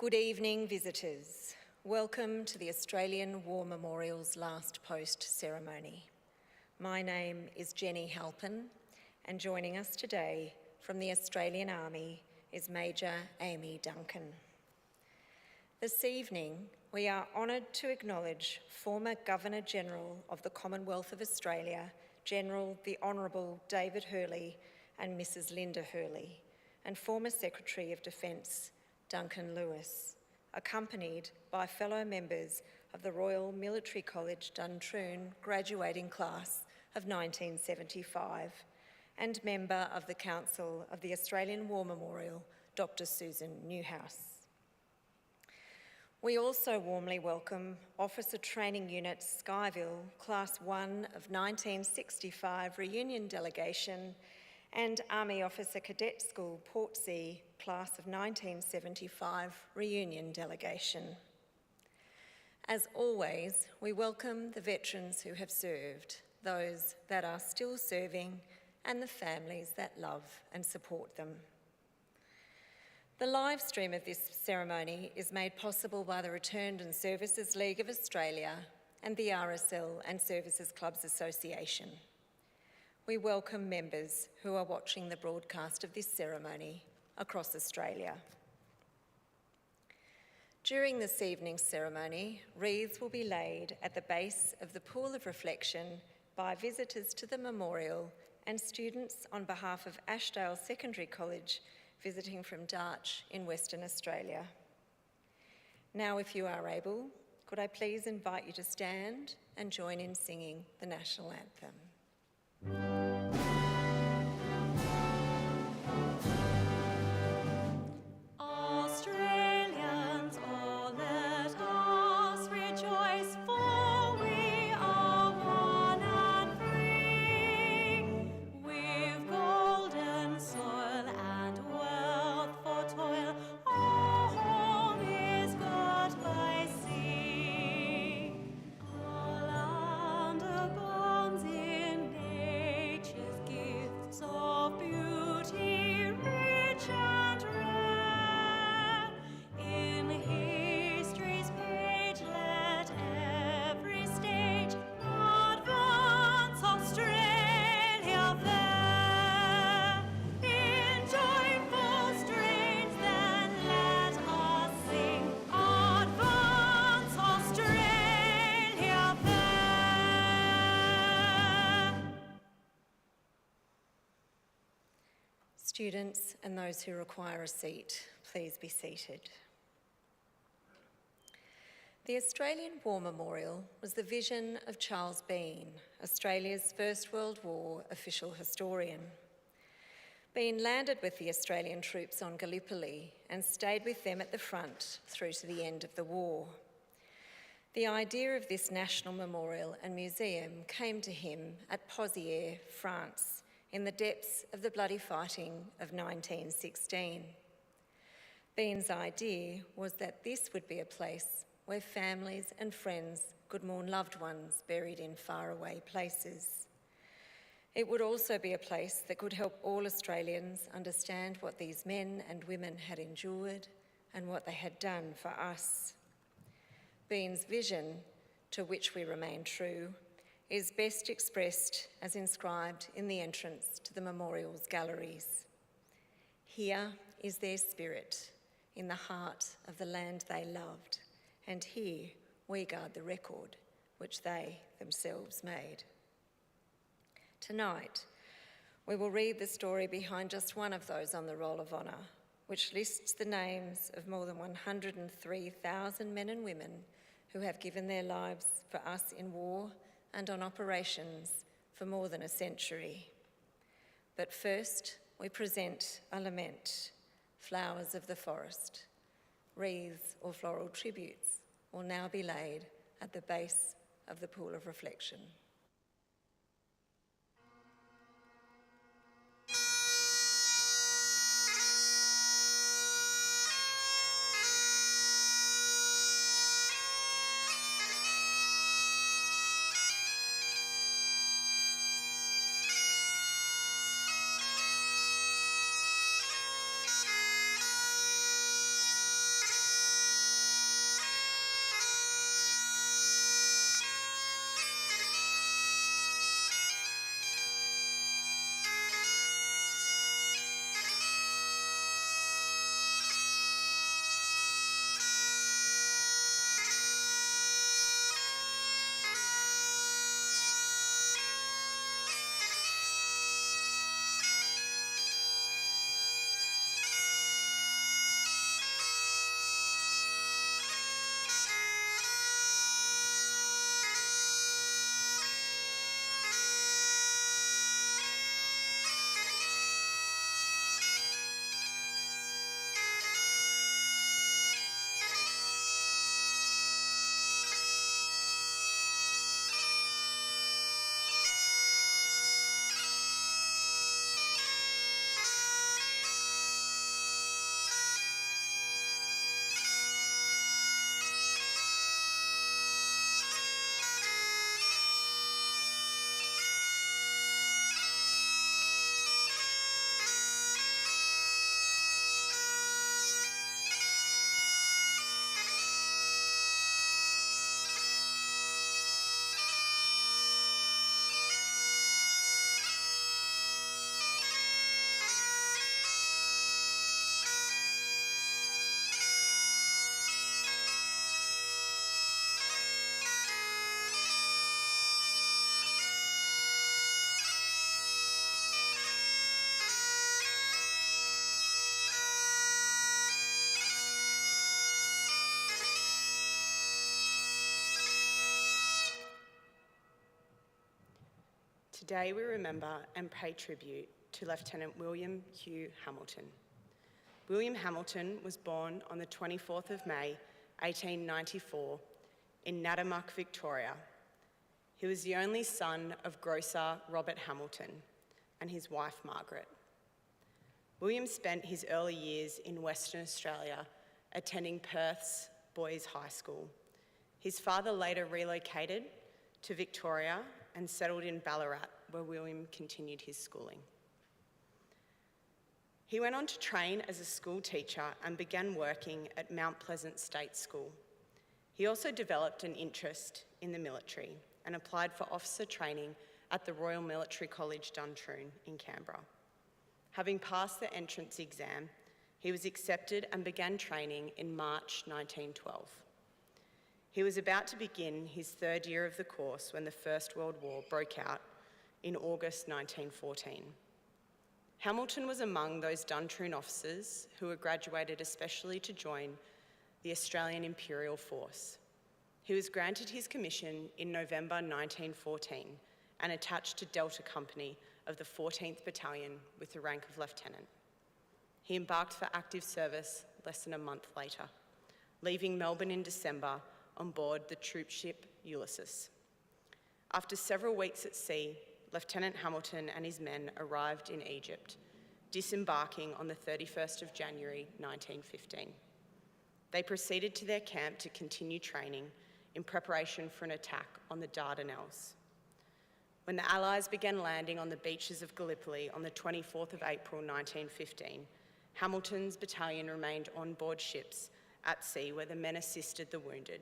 Good evening, visitors. Welcome to the Australian War Memorial's Last Post ceremony. My name is Jenny Halpin, and joining us today from the Australian Army is Major Amy Duncan. This evening, we are honoured to acknowledge former Governor-General of the Commonwealth of Australia, General the Honourable David Hurley and Mrs Linda Hurley, and former Secretary of Defence Duncan Lewis, accompanied by fellow members of the Royal Military College Duntroon graduating class of 1975 and member of the Council of the Australian War Memorial, Dr Susan Newhouse. We also warmly welcome Officer Training Unit Skyville, Class 1 of 1965 reunion delegation, and Army Officer Cadet School, Portsea, Class of 1975 reunion delegation. As always, we welcome the veterans who have served, those that are still serving, and the families that love and support them. The live stream of this ceremony is made possible by the Returned and Services League of Australia and the RSL and Services Clubs Association. We welcome members who are watching the broadcast of this ceremony across Australia. During this evening's ceremony, wreaths will be laid at the base of the Pool of Reflection by visitors to the memorial and students on behalf of Ashdale Secondary College visiting from Darch in Western Australia. Now, if you are able, could I please invite you to stand and join in singing the National Anthem. Australians, oh, let us rejoice, for we are one and free. We've golden soil and wealth for toil, our home is got by sea. Our land abounds in nature's gifts of beauty, rich and rare. In history's page, let every stage advance Australia fair. In joyful strains, then let us sing, advance Australia fair. Students and those who require a seat, please be seated. The Australian War Memorial was the vision of Charles Bean, Australia's First World War official historian. Bean landed with the Australian troops on Gallipoli and stayed with them at the front through to the end of the war. The idea of this national memorial and museum came to him at Pozières, France, in the depths of the bloody fighting of 1916. Bean's idea was that this would be a place where families and friends could mourn loved ones buried in faraway places. It would also be a place that could help all Australians understand what these men and women had endured and what they had done for us. Bean's vision, to which we remain true, is best expressed as inscribed in the entrance to the memorial's galleries. Here is their spirit, in the heart of the land they loved, and here we guard the record which they themselves made. Tonight, we will read the story behind just one of those on the Roll of Honour, which lists the names of more than 103,000 men and women who have given their lives for us in war and on operations for more than a century. But first, we present a lament, Flowers of the Forest. Wreaths or floral tributes will now be laid at the base of the Pool of Reflection. Today we remember and pay tribute to Lieutenant William Hugh Hamilton. William Hamilton was born on the 24th of May, 1894, in Natimuck, Victoria. He was the only son of grocer Robert Hamilton and his wife Margaret. William spent his early years in Western Australia attending Perth's Boys High School. His father later relocated to Victoria and settled in Ballarat, where William continued his schooling. He went on to train as a school teacher and began working at Mount Pleasant State School. He also developed an interest in the military and applied for officer training at the Royal Military College Duntroon in Canberra. Having passed the entrance exam, he was accepted and began training in March 1912. He was about to begin his third year of the course when the First World War broke out in August 1914. Hamilton was among those Duntroon officers who were graduated especially to join the Australian Imperial Force. He was granted his commission in November 1914 and attached to Delta Company of the 14th Battalion with the rank of lieutenant. He embarked for active service less than a month later, leaving Melbourne in December on board the troop ship Ulysses. After several weeks at sea, Lieutenant Hamilton and his men arrived in Egypt, disembarking on the 31st of January 1915. They proceeded to their camp to continue training in preparation for an attack on the Dardanelles. When the Allies began landing on the beaches of Gallipoli on the 24th of April 1915, Hamilton's battalion remained on board ships at sea where the men assisted the wounded.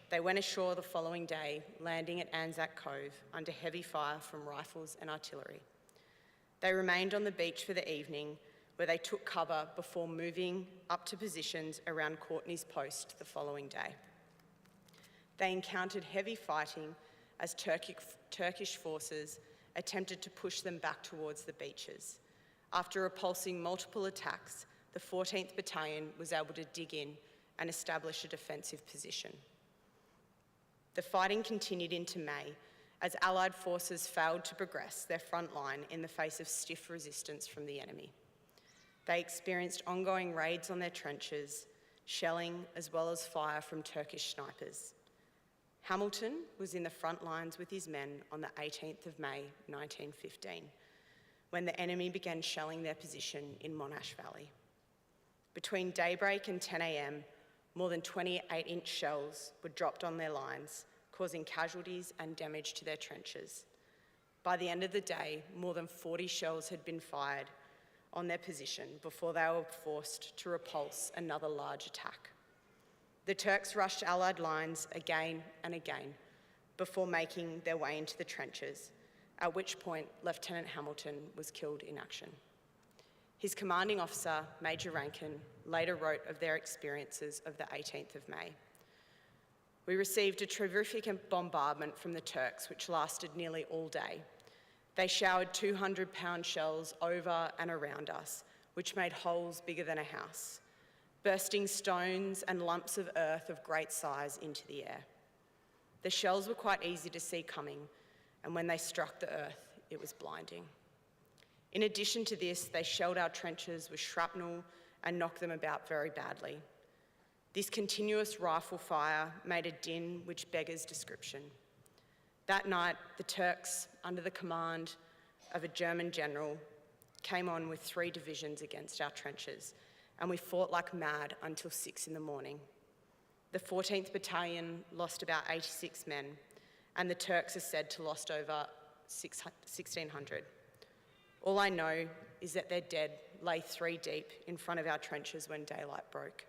They went ashore the following day, landing at Anzac Cove under heavy fire from rifles and artillery. They remained on the beach for the evening, where they took cover before moving up to positions around Courtney's Post the following day. They encountered heavy fighting as Turkish forces attempted to push them back towards the beaches. After repulsing multiple attacks, the 14th Battalion was able to dig in and establish a defensive position. The fighting continued into May as Allied forces failed to progress their front line in the face of stiff resistance from the enemy. They experienced ongoing raids on their trenches, shelling as well as fire from Turkish snipers. Hamilton was in the front lines with his men on the 18th of May 1915, when the enemy began shelling their position in Monash Valley. Between daybreak and 10 a.m, more than 28-inch shells were dropped on their lines, causing casualties and damage to their trenches. By the end of the day, more than 40 shells had been fired on their position before they were forced to repulse another large attack. The Turks rushed Allied lines again and again before making their way into the trenches, at which point Lieutenant Hamilton was killed in action. His commanding officer, Major Rankin, later wrote of their experiences of the 18th of May. We received a terrific bombardment from the Turks, which lasted nearly all day. They showered 200-pound shells over and around us, which made holes bigger than a house, bursting stones and lumps of earth of great size into the air. The shells were quite easy to see coming, and when they struck the earth, it was blinding. In addition to this, they shelled our trenches with shrapnel and knocked them about very badly. This continuous rifle fire made a din which beggars description. That night, the Turks, under the command of a German general, came on with 3 divisions against our trenches, and we fought like mad until 6 in the morning. The 14th Battalion lost about 86 men, and the Turks are said to lost over 1,600. All I know is that their dead lay 3 deep in front of our trenches when daylight broke.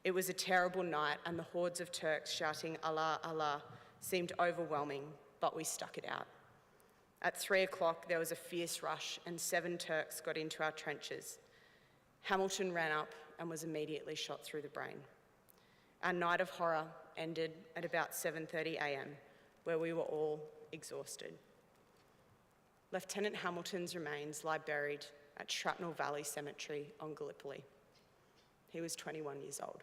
It was a terrible night, and the hordes of Turks shouting Allah, Allah seemed overwhelming, but we stuck it out. At 3 o'clock, there was a fierce rush, and 7 Turks got into our trenches. Hamilton ran up and was immediately shot through the brain. Our night of horror ended at about 7:30 a.m, where we were all exhausted. Lieutenant Hamilton's remains lie buried at Shrapnel Valley Cemetery on Gallipoli. He was 21 years old.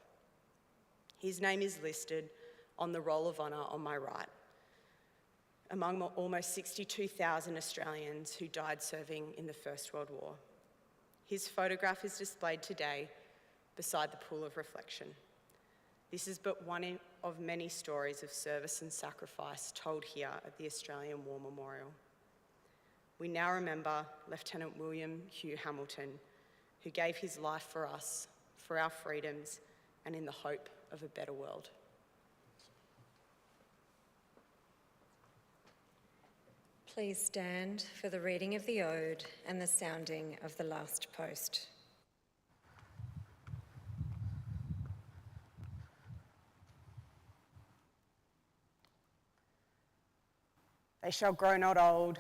His name is listed on the Roll of Honour on my right. among almost 62,000 Australians who died serving in the First World War. His photograph is displayed today beside the pool of reflection. This is but one of many stories of service and sacrifice told here at the Australian War Memorial. We now remember Lieutenant William Hugh Hamilton, who gave his life for us, for our freedoms, and in the hope of a better world. Please stand for the reading of the Ode and the sounding of the last post. They shall grow not old,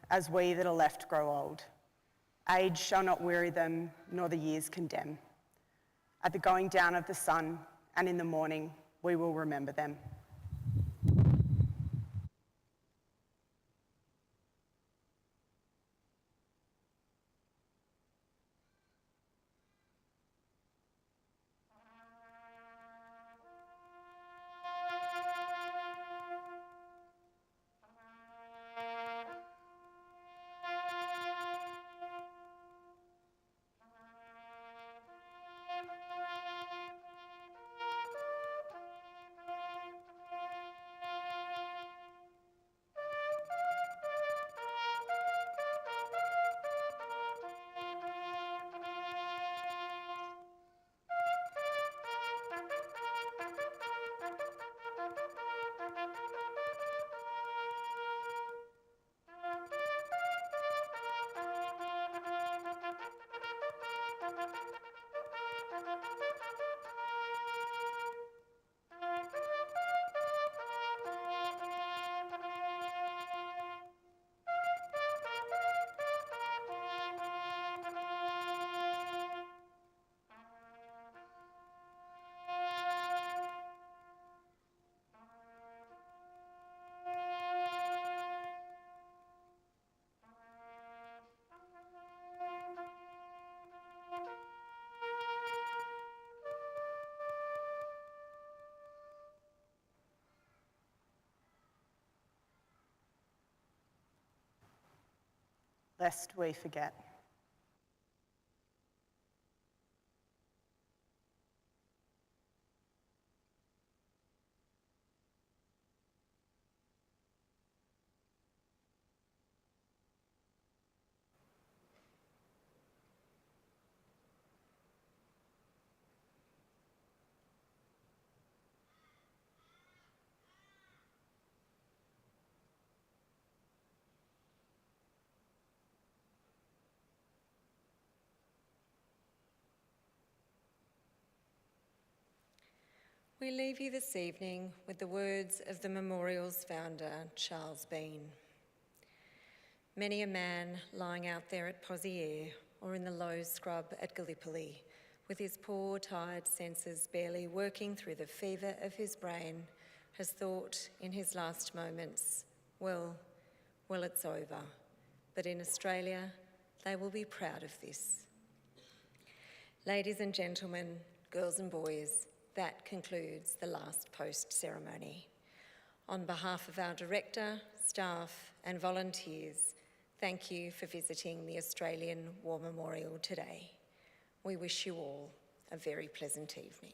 as we that are left grow old. Age shall not weary them, nor the years condemn. At the going down of the sun, and in the morning, we will remember them. Lest we forget. We leave you this evening with the words of the memorial's founder, Charles Bean. Many a man lying out there at Pozieres or in the low scrub at Gallipoli, with his poor, tired senses barely working through the fever of his brain, has thought in his last moments, well, it's over. But in Australia, they will be proud of this. Ladies and gentlemen, girls and boys, that concludes the last post ceremony. On behalf of our director, staff and volunteers, thank you for visiting the Australian War Memorial today. We wish you all a very pleasant evening.